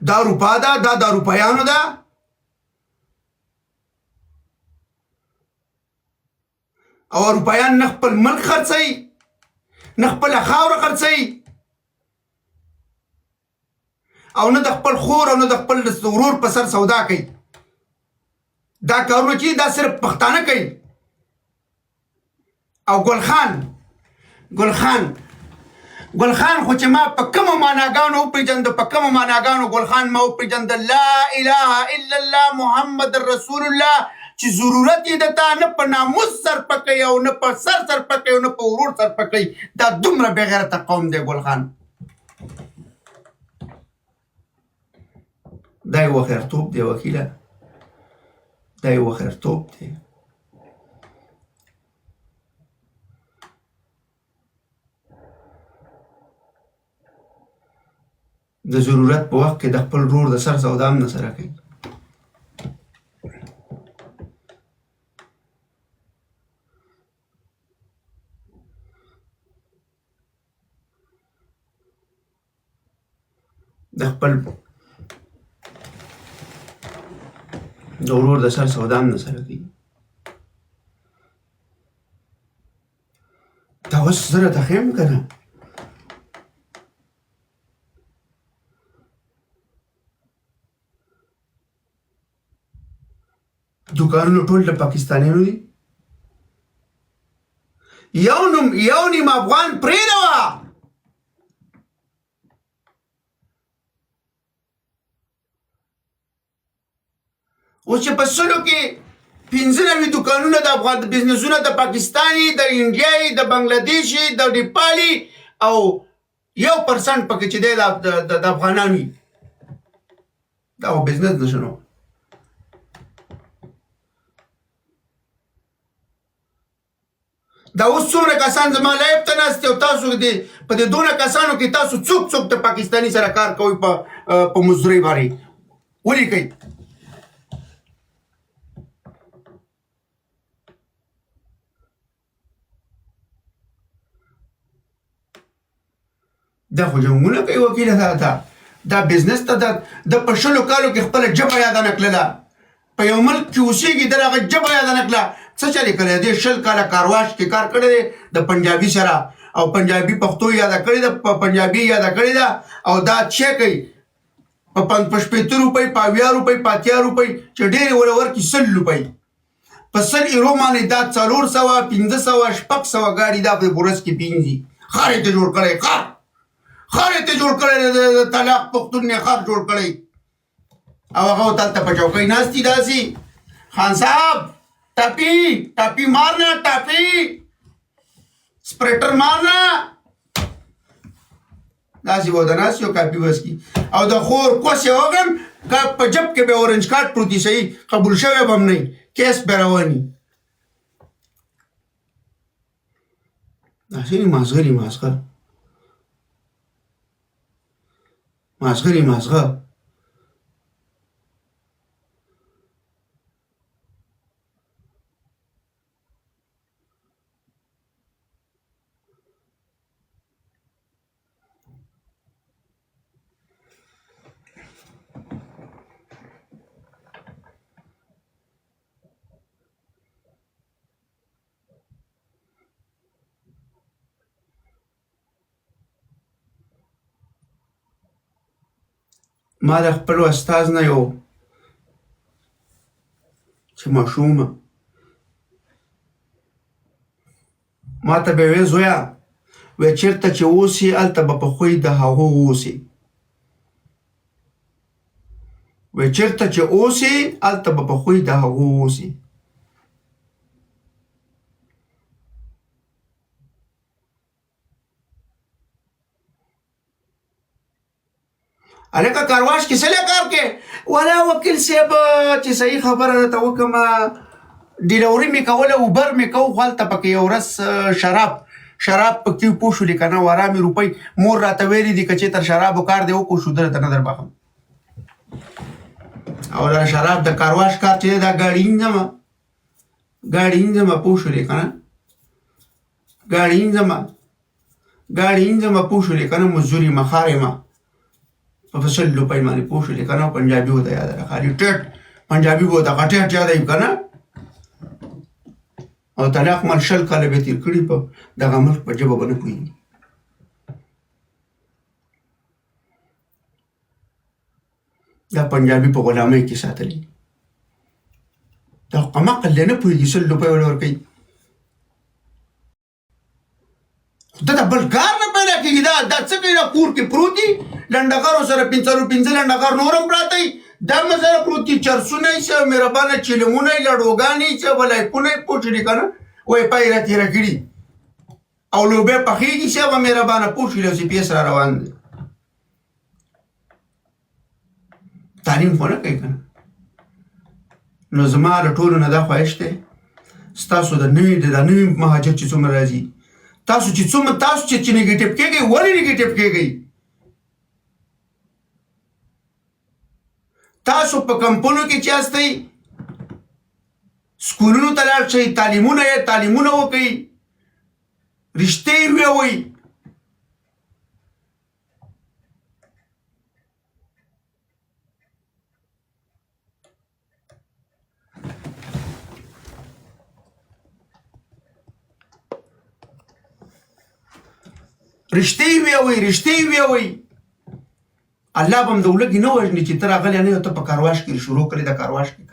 دا روپا ده، دا د روپیانو ده. او روپیان نه خپل ملک خرڅوي، نه خپله خاوره خرڅوي، او نه د خپل خور او نه د خپل ورور په سر سودا کوي. دا کارونه چې دا صرف پښتانه کوي. او ګل خان خو چې ما په کومو معناګانو وپېژنده، په کومو معناګانو ګل خان ما وپېژنده، لا اله الا الله محمد رسول الله، چې ضرورت یې د تا نه په ناموس سر پکوي او نه په سر پکوي او نه په ورور سر پکوي. دا دومره بې غیرته قوم دی ګل خان. دا یو خیرتوب دی وکیله، دا یو خیرتوب دی. د ضرورت په وخت کې د خپل ورور د سر سودا هم نه سره کوي. د خپل د ورور د سر سودا هم نه سره کوي. دا اوس زه راته ښیم که نه، دوکانونه ټول د پاکستانیانو دي. یو نیم افغان پرېږده. اوس چې په سلو کې 95 دوکانونه د افغان بزنسونه د پاکستاني، د انډیایي، د بنګلادیشي، د نیپالي او 1% پکې چې دی د افغانانو وي، دا خو بزنس نشو نو. دا اوس څومره کسان زما لایب ته ناست دي او تاسو په دې دونه کسانو کې تاسو څوک د پاکستاني سره کار کوئ په مزدورۍ باندې ولیکئ. دا خو جنګونه کوي وکیله. دا بزنس ته د په 20 کالو کې خپله ژبه یاده نه کړله، په یو ملک کې اوسېږي د هغه ژبه یاده نه کړله. څه چلې کړی دی؟ 20 کاله کارواش کې کار کړی دی د پنجابي سره، او پنجابي پښتو یاده کړې ده، په پنجابي یاده کړې ده، او دا څه کوي په 50 روپۍ، په 80 روپۍ، په 80 روپۍ، چې ډېرې وله ورکړي 100 روپۍ. په 100 ایرو باندې دا 400 500 600 ګاډي دا په ورځ کې پینځي. ښار یې ته جوړ کړی، ښار یې ته جوړ کړی، د طلاق پښتون یې ښار جوړ کړی. او هغه هلته په چوکۍ ناست دي داسې. خان صاحب ټاپي مارنا، ټاپي سپریټر مارنا، داسې به د ناست یو کاپي بس کی. او د خور کوس یې وږم که په جب کې به اورنج کارت پروتي، صحیح قبول شوی به هم نه وي، کیس به رواني. داسې مازغه ما د خپل استاد نه یو چې ماشومه ما ته به وې زویا وې چېرته چې اوسې هلته به په خوی د هغو اوسې، وې چېرته چې اوسې هلته به په خوی د هغو اوسې. هلکه کارواش کې څه کار کې ولا وکیل صاحب چې صحیح خبره درته وکړمه، ډیلوري مې کوله، اوبر مې کو، خو هلته پکې یو ورځ شراب پکې پوه شولې که نه، ورامې روپۍ مور راته ویلي دي که چې تر شرابو کار دی وکړو شو درته نه در بخم. او دا شراب د کارواش کار چې دی دا ګاډي انځمه پوه شولې که نه، ګاډي انځمه ګاډي انځمه پوه شولې که نه مزدوري مخارې ما په 100 روپۍ باندې پوه شولې که نه پنجابي ورته یاد ده خالي ټیټ پنجابي به ورته ټیټ یادوي که نه او طلاق مال 100 کاله به تېر کړي په دغه ملک په ژبه به نه پوهېږي دا پنجابي په غلامۍ کې ساتلي دا قمقل دی نه پوهېږي 100 روپۍ ولې ورکوي خو ته د بل کار نه پیدا کېږي دا څه کوي دا کور کې پروت دي لنډغرو سره 5 لنډغر نور هم پراته وي دا مسله پروت دي چرسونه یې څه مهربانه چیلمونه یې لډوګانې یې څه ولایپونه یې پوه شولې که نه وایي پای را تېره کړي او لوبیا پخېږي څه به مهربانه پوه شولې او CPS را روان دی تعلیم خو نه کوي که نه نو زما له ټولو نه دا خواهش دی ستاسو د نوي مهاجر چې څومره راځي تاسو چې نیګیټیو کېږئ ولې نیګیټیو کېږئ تاسو په کمپونو کې چې هستئ سکولونو ته لاړ شئ تعلیمونه وکئ رښتې ووایئ رښتې ووایئ الله به هم د ولږې نه وژني چې ته راغلی نه یو ته په کارواش کې شروع کړې د کارواش کې کار